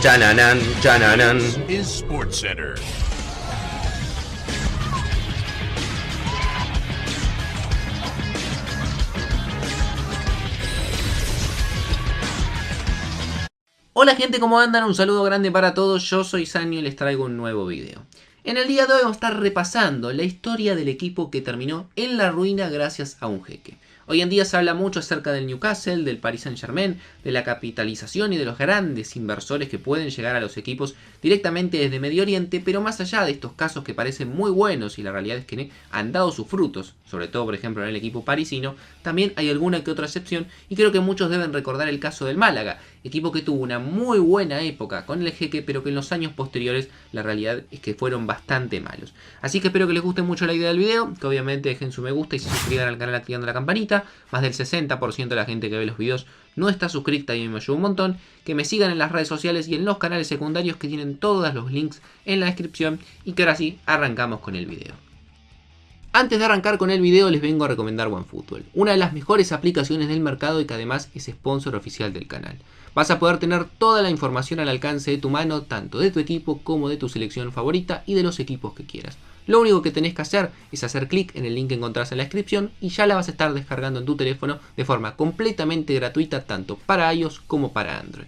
Chananan, chananan. Is SportsCenter. Hola gente, ¿cómo andan? Un saludo grande para todos, yo soy Sanio y les traigo un nuevo video. En el día de hoy vamos a estar repasando la historia del equipo que terminó en la ruina gracias a un jeque. Hoy en día se habla mucho acerca del Newcastle, del Paris Saint-Germain, de la capitalización y de los grandes inversores que pueden llegar a los equipos directamente desde Medio Oriente, pero más allá de estos casos que parecen muy buenos y la realidad es que han dado sus frutos, sobre todo por ejemplo en el equipo parisino, también hay alguna que otra excepción y creo que muchos deben recordar el caso del Málaga, equipo que tuvo una muy buena época con el jeque, pero que en los años posteriores la realidad es que fueron bastante malos. Así que espero que les guste mucho la idea del video, que obviamente dejen su me gusta y se suscriban al canal activando la campanita. Más del 60% de la gente que ve los videos no está suscrita y me ayuda un montón. Que me sigan en las redes sociales y en los canales secundarios que tienen todos los links en la descripción. Y que ahora sí, arrancamos con el video. Antes de arrancar con el video les vengo a recomendar OneFootball, una de las mejores aplicaciones del mercado y que además es sponsor oficial del canal. Vas a poder tener toda la información al alcance de tu mano, tanto de tu equipo como de tu selección favorita y de los equipos que quieras. Lo único que tenés que hacer es hacer clic en el link que encontrás en la descripción y ya la vas a estar descargando en tu teléfono de forma completamente gratuita tanto para iOS como para Android.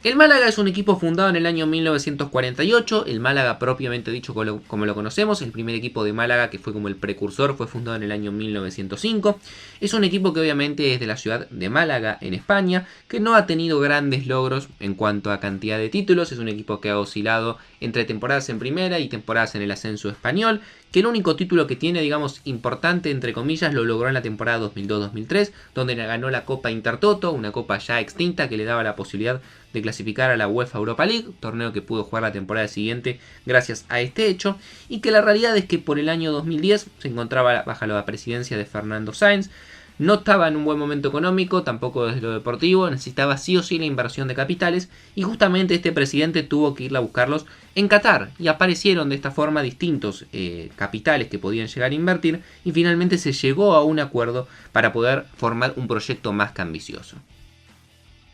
El Málaga es un equipo fundado en el año 1948, el Málaga propiamente dicho como lo conocemos, el primer equipo de Málaga que fue como el precursor fue fundado en el año 1905. Es un equipo que obviamente es de la ciudad de Málaga en España, que no ha tenido grandes logros en cuanto a cantidad de títulos, es un equipo que ha oscilado entre temporadas en primera y temporadas en el ascenso español, que el único título que tiene, digamos, importante, entre comillas, lo logró en la temporada 2002-2003, donde ganó la Copa Intertoto, una copa ya extinta que le daba la posibilidad de clasificar a la UEFA Europa League, torneo que pudo jugar la temporada siguiente gracias a este hecho, y que la realidad es que por el año 2010 se encontraba bajo la presidencia de Fernando Sáenz. No estaba en un buen momento económico, tampoco desde lo deportivo, necesitaba sí o sí la inversión de capitales y justamente este presidente tuvo que ir a buscarlos en Qatar y aparecieron de esta forma distintos capitales que podían llegar a invertir y finalmente se llegó a un acuerdo para poder formar un proyecto más que ambicioso.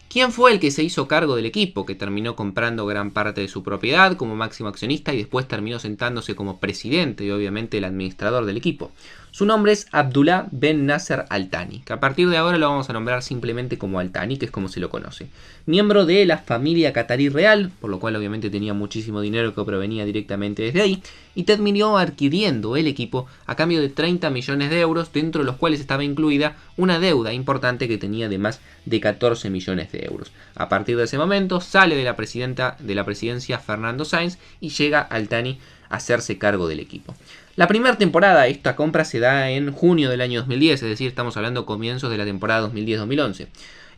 ¿Quién fue el que se hizo cargo del equipo, que terminó comprando gran parte de su propiedad como máximo accionista y después terminó sentándose como presidente y obviamente el administrador del equipo? Su nombre es Abdullah Ben Nasser Al Thani, que a partir de ahora lo vamos a nombrar simplemente como Al Thani, que es como se lo conoce. Miembro de la familia catarí real, por lo cual obviamente tenía muchísimo dinero que provenía directamente desde ahí, y terminó adquiriendo el equipo a cambio de 30 millones de euros, dentro de los cuales estaba incluida una deuda importante que tenía de más de 14 millones de euros. A partir de ese momento sale de la presidencia Fernando Sáenz y llega Al Thani a hacerse cargo del equipo. La primera temporada, esta compra se da en junio del año 2010, es decir, estamos hablando comienzos de la temporada 2010-2011.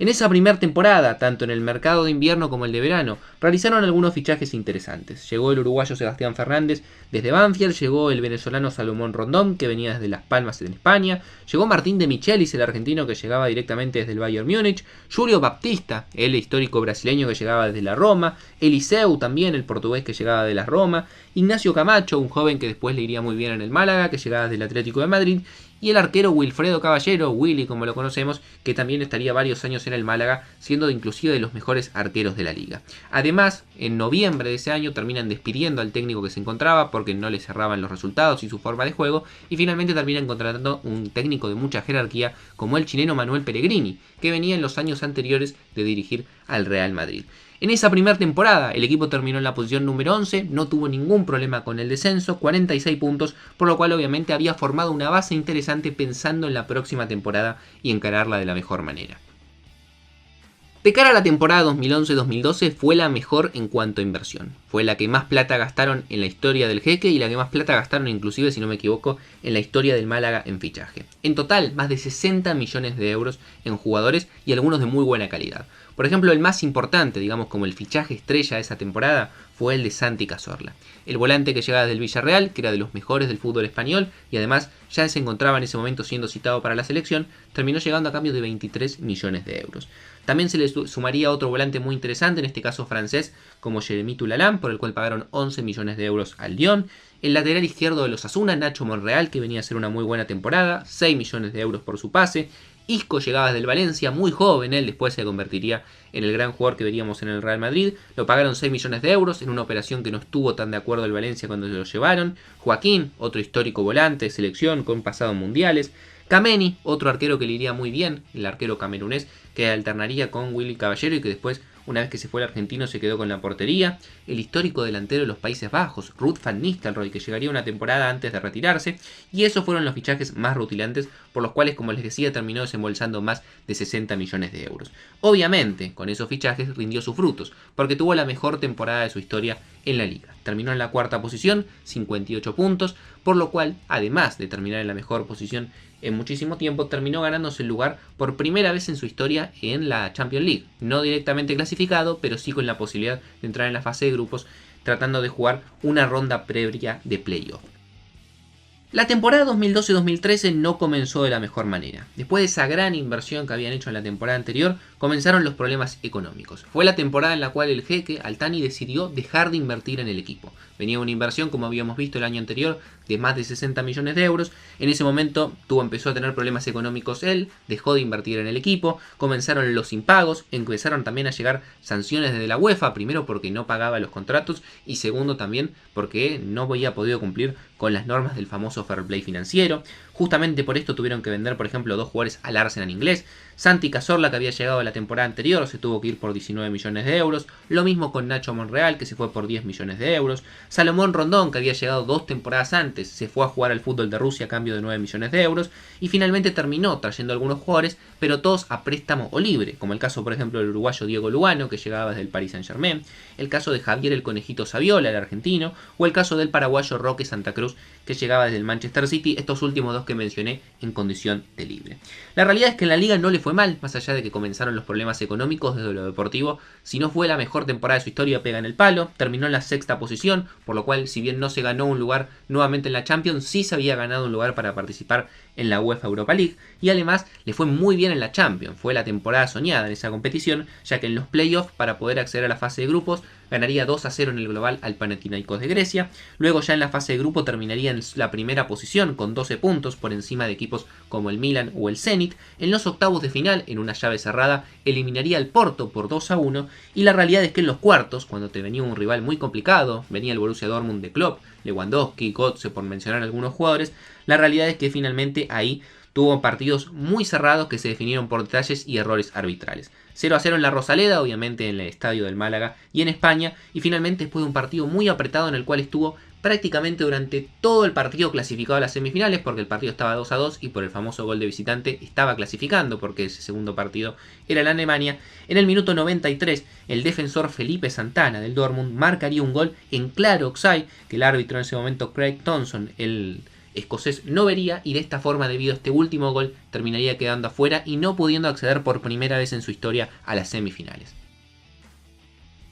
En esa primera temporada, tanto en el mercado de invierno como el de verano, realizaron algunos fichajes interesantes. Llegó el uruguayo Sebastián Fernández desde Banfield, llegó el venezolano Salomón Rondón, que venía desde Las Palmas en España, llegó Martín de Michelis, el argentino que llegaba directamente desde el Bayern Múnich, Julio Baptista, el histórico brasileño que llegaba desde la Roma, Eliseu también, el portugués que llegaba de la Roma, Ignacio Camacho, un joven que después le iría muy bien en el Málaga, que llegaba del Atlético de Madrid, y el arquero Wilfredo Caballero, Willy como lo conocemos, que también estaría varios años en el Málaga, siendo inclusive de los mejores arqueros de la liga. Además, en noviembre de ese año terminan despidiendo al técnico que se encontraba porque no le cerraban los resultados y su forma de juego, y finalmente terminan contratando un técnico de mucha jerarquía como el chileno Manuel Pellegrini, que venía en los años anteriores de dirigir al Real Madrid. En esa primera temporada el equipo terminó en la posición número 11, no tuvo ningún problema con el descenso, 46 puntos, por lo cual obviamente había formado una base interesante pensando en la próxima temporada y encararla de la mejor manera. De cara a la temporada 2011-2012 fue la mejor en cuanto a inversión. Fue la que más plata gastaron en la historia del jeque y la que más plata gastaron inclusive, si no me equivoco, en la historia del Málaga en fichaje. En total, más de 60 millones de euros en jugadores y algunos de muy buena calidad. Por ejemplo, el más importante, digamos como el fichaje estrella de esa temporada, fue el de Santi Cazorla. El volante que llegaba del Villarreal, que era de los mejores del fútbol español y además ya se encontraba en ese momento siendo citado para la selección, terminó llegando a cambio de 23 millones de euros. También se le sumaría otro volante muy interesante, en este caso francés, como Jeremy Tulalán, por el cual pagaron 11 millones de euros al Lyon. El lateral izquierdo de los Osasuna, Nacho Monreal, que venía a hacer una muy buena temporada, 6 millones de euros por su pase. Isco llegaba desde el Valencia, muy joven, él después se convertiría en el gran jugador que veríamos en el Real Madrid. Lo pagaron 6 millones de euros en una operación que no estuvo tan de acuerdo el Valencia cuando se lo llevaron. Joaquín, otro histórico volante de selección con pasado en mundiales. Kameni, otro arquero que le iría muy bien, el arquero camerunés que alternaría con Willy Caballero y que después, una vez que se fue el argentino, se quedó con la portería. El histórico delantero de los Países Bajos, Ruud van Nistelrooy, que llegaría una temporada antes de retirarse. Y esos fueron los fichajes más rutilantes, por los cuales, como les decía, terminó desembolsando más de 60 millones de euros. Obviamente, con esos fichajes rindió sus frutos, porque tuvo la mejor temporada de su historia en la liga. Terminó en la cuarta posición, 58 puntos, por lo cual, además de terminar en la mejor posición en muchísimo tiempo, terminó ganándose el lugar por primera vez en su historia en la Champions League. No directamente clasificado, pero sí con la posibilidad de entrar en la fase de grupos, tratando de jugar una ronda previa de playoff. La temporada 2012-2013 no comenzó de la mejor manera. Después de esa gran inversión que habían hecho en la temporada anterior, comenzaron los problemas económicos. Fue la temporada en la cual el jeque Al-Thani decidió dejar de invertir en el equipo. Venía una inversión, como habíamos visto el año anterior, de más de 60 millones de euros. En ese momento empezó a tener problemas económicos él, dejó de invertir en el equipo, comenzaron los impagos, empezaron también a llegar sanciones desde la UEFA, primero porque no pagaba los contratos y segundo también porque no había podido cumplir con las normas del famoso fair play financiero. Justamente por esto tuvieron que vender, por ejemplo, 2 jugadores al Arsenal inglés. Santi Cazorla, que había llegado la temporada anterior, se tuvo que ir por 19 millones de euros. Lo mismo con Nacho Monreal, que se fue por 10 millones de euros. Salomón Rondón, que había llegado 2 temporadas antes, se fue a jugar al fútbol de Rusia a cambio de 9 millones de euros. Y finalmente terminó trayendo algunos jugadores, pero todos a préstamo o libre, como el caso, por ejemplo, del uruguayo Diego Lugano, que llegaba desde el Paris Saint-Germain. El caso de Javier el Conejito Saviola, el argentino. O el caso del paraguayo Roque Santa Cruz, que llegaba desde el Manchester City, estos últimos 2 que mencioné en condición de libre. La realidad es que en la liga no le fue mal, más allá de que comenzaron los problemas económicos desde lo deportivo. Si no fue la mejor temporada de su historia, pega en el palo, terminó en la 6ª posición, por lo cual, si bien no se ganó un lugar nuevamente en la Champions, sí se había ganado un lugar para participar en la UEFA Europa League, y además le fue muy bien en la Champions. Fue la temporada soñada en esa competición, ya que en los playoffs, para poder acceder a la fase de grupos, ganaría 2-0 en el global al Panathinaikos de Grecia. Luego ya en la fase de grupo terminaría en la primera posición con 12 puntos por encima de equipos como el Milan o el Zenit. En los octavos de final, en una llave cerrada, eliminaría al Porto por 2-1. Y la realidad es que en los cuartos, cuando te venía un rival muy complicado, venía el Borussia Dortmund de Klopp, Lewandowski, Götze, por mencionar algunos jugadores, la realidad es que finalmente ahí tuvo partidos muy cerrados que se definieron por detalles y errores arbitrales. 0-0 en la Rosaleda, obviamente en el estadio del Málaga y en España, y finalmente después de un partido muy apretado en el cual estuvo prácticamente durante todo el partido clasificado a las semifinales, porque el partido estaba 2-2 y por el famoso gol de visitante estaba clasificando, porque ese segundo partido era en Alemania. En el minuto 93, el defensor Felipe Santana del Dortmund marcaría un gol en claro offside, que el árbitro en ese momento, Craig Thompson, el escocés, no vería, y de esta forma, debido a este último gol, terminaría quedando afuera y no pudiendo acceder por primera vez en su historia a las semifinales.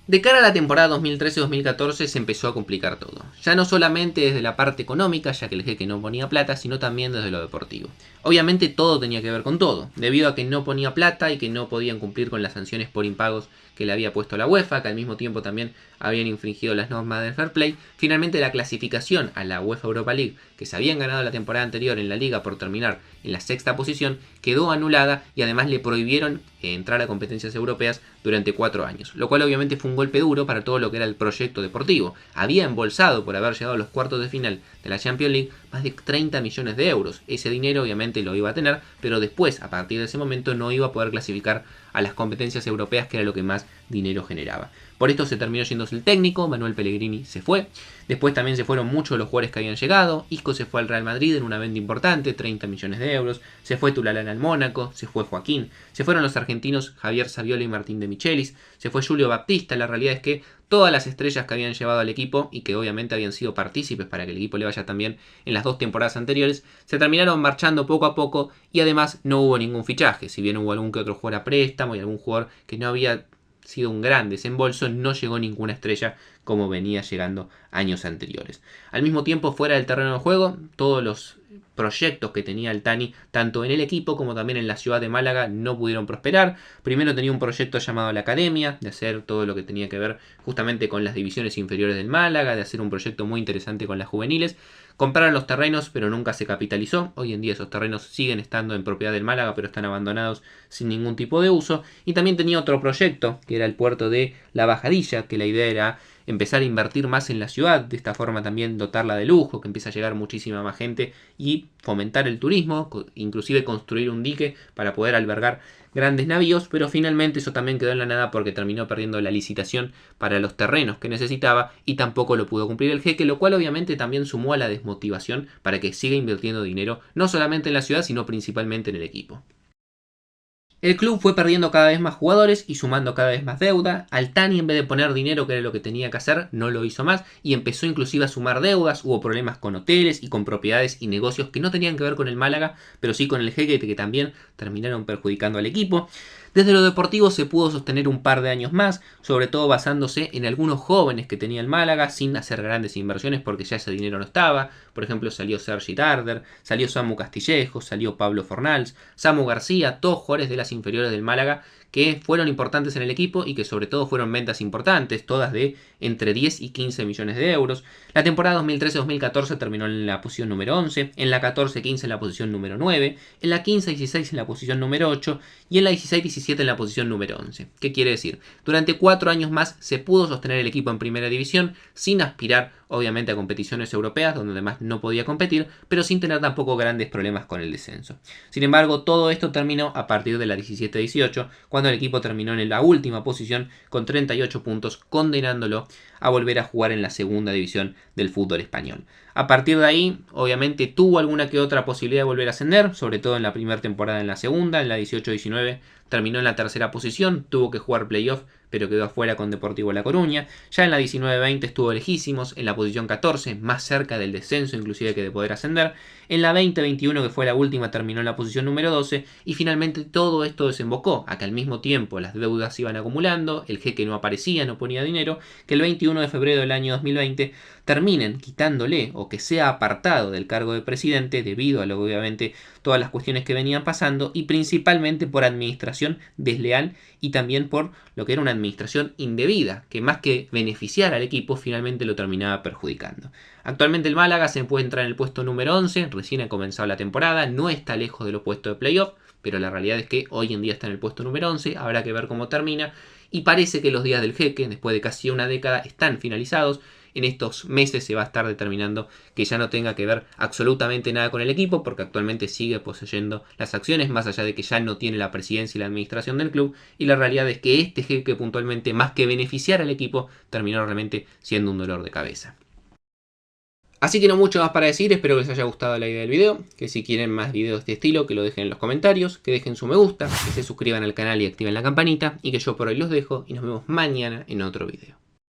De cara a la temporada 2013-2014 se empezó a complicar todo, ya no solamente desde la parte económica, ya que el jeque no ponía plata, sino también desde lo deportivo. Obviamente todo tenía que ver con todo, debido a que no ponía plata y que no podían cumplir con las sanciones por impagos que le había puesto la UEFA, que al mismo tiempo también habían infringido las normas del fair play. Finalmente la clasificación a la UEFA Europa League, que se habían ganado la temporada anterior en la liga por terminar en la 6ª posición, quedó anulada y además le prohibieron entrar a competencias europeas durante 4 años, lo cual obviamente fue un golpe duro para todo lo que era el proyecto deportivo. Había embolsado, por haber llegado a los cuartos de final de la Champions League, más de 30 millones de euros. Ese dinero obviamente lo iba a tener, pero después, a partir de ese momento, no iba a poder clasificar a las competencias europeas, que era lo que más dinero generaba. Por esto se terminó yéndose el técnico, Manuel Pellegrini se fue. Después también se fueron muchos los jugadores que habían llegado. Isco se fue al Real Madrid en una venta importante, 30 millones de euros. Se fue Tulalán al Mónaco, se fue Joaquín. Se fueron los argentinos Javier Saviola y Martín de Michelis. Se fue Julio Baptista. La realidad es que todas las estrellas que habían llevado al equipo y que obviamente habían sido partícipes para que el equipo le vaya también en las 2 temporadas anteriores, se terminaron marchando poco a poco y además no hubo ningún fichaje. Si bien hubo algún que otro jugador a préstamo y algún jugador que no había sido un gran desembolso, no llegó ninguna estrella como venía llegando años anteriores. Al mismo tiempo, fuera del terreno de juego, todos los proyectos que tenía Al-Thani, tanto en el equipo como también en la ciudad de Málaga, no pudieron prosperar. Primero tenía un proyecto llamado la Academia, de hacer todo lo que tenía que ver justamente con las divisiones inferiores del Málaga, de hacer un proyecto muy interesante con las juveniles. Compraron los terrenos, pero nunca se capitalizó. Hoy en día esos terrenos siguen estando en propiedad del Málaga, pero están abandonados sin ningún tipo de uso. Y también tenía otro proyecto, que era el puerto de La Bajadilla, que la idea era empezar a invertir más en la ciudad, de esta forma también dotarla de lujo, que empiece a llegar muchísima más gente y fomentar el turismo, inclusive construir un dique para poder albergar grandes navíos, pero finalmente eso también quedó en la nada porque terminó perdiendo la licitación para los terrenos que necesitaba y tampoco lo pudo cumplir el jeque, lo cual obviamente también sumó a la desmotivación para que siga invirtiendo dinero no solamente en la ciudad, sino principalmente en el equipo. El club fue perdiendo cada vez más jugadores y sumando cada vez más deuda. Altani, en vez de poner dinero, que era lo que tenía que hacer, no lo hizo más y empezó inclusive a sumar deudas. Hubo problemas con hoteles y con propiedades y negocios que no tenían que ver con el Málaga, pero sí con el jeque, que también terminaron perjudicando al equipo. Desde lo deportivo se pudo sostener un par de años más, sobre todo basándose en algunos jóvenes que tenía el Málaga, sin hacer grandes inversiones porque ya ese dinero no estaba. Por ejemplo, salió Sergi Darder, salió Samu Castillejo, salió Pablo Fornals, Samu García, todos jugadores de las inferiores del Málaga que fueron importantes en el equipo y que sobre todo fueron ventas importantes, todas de entre 10 y 15 millones de euros. La temporada 2013-2014 terminó en la posición número 11, en la 14-15 en la posición número 9, en la 15-16 en la posición número 8 y en la 16-17 en la posición número 11. ¿Qué quiere decir? Durante 4 años más se pudo sostener el equipo en primera división sin aspirar obviamente a competiciones europeas, donde además no podía competir, pero sin tener tampoco grandes problemas con el descenso. Sin embargo, todo esto terminó a partir de la 17-18, cuando el equipo terminó en la última posición con 38 puntos, condenándolo a volver a jugar en la segunda división del fútbol español. A partir de ahí, obviamente tuvo alguna que otra posibilidad de volver a ascender, sobre todo en la primera temporada en la segunda, en la 18-19 terminó en la tercera posición, tuvo que jugar playoff, pero quedó afuera con Deportivo La Coruña. Ya en la 19-20 estuvo lejísimos, en la posición 14, más cerca del descenso inclusive que de poder ascender. En la 20-21, que fue la última, terminó en la posición número 12 y finalmente todo esto desembocó a que al mismo tiempo las deudas se iban acumulando, el jeque no aparecía, no ponía dinero, que el 21 de febrero del año 2020 terminen quitándole o que sea apartado del cargo de presidente debido a lo obviamente todas las cuestiones que venían pasando y principalmente por administración desleal y también por lo que era una administración indebida, que más que beneficiar al equipo finalmente lo terminaba perjudicando. Actualmente el Málaga se encuentra en el puesto número 11, recién ha comenzado la temporada, no está lejos de los puestos de playoff, pero la realidad es que hoy en día está en el puesto número 11, habrá que ver cómo termina y parece que los días del jeque, después de casi una década, están finalizados. En estos meses se va a estar determinando que ya no tenga que ver absolutamente nada con el equipo, porque actualmente sigue poseyendo las acciones, más allá de que ya no tiene la presidencia y la administración del club, y la realidad es que este jeque puntualmente, más que beneficiar al equipo, terminó realmente siendo un dolor de cabeza. Así que no mucho más para decir, espero que les haya gustado la idea del video, que si quieren más videos de este estilo que lo dejen en los comentarios, que dejen su me gusta, que se suscriban al canal y activen la campanita, y que yo por hoy los dejo y nos vemos mañana en otro video.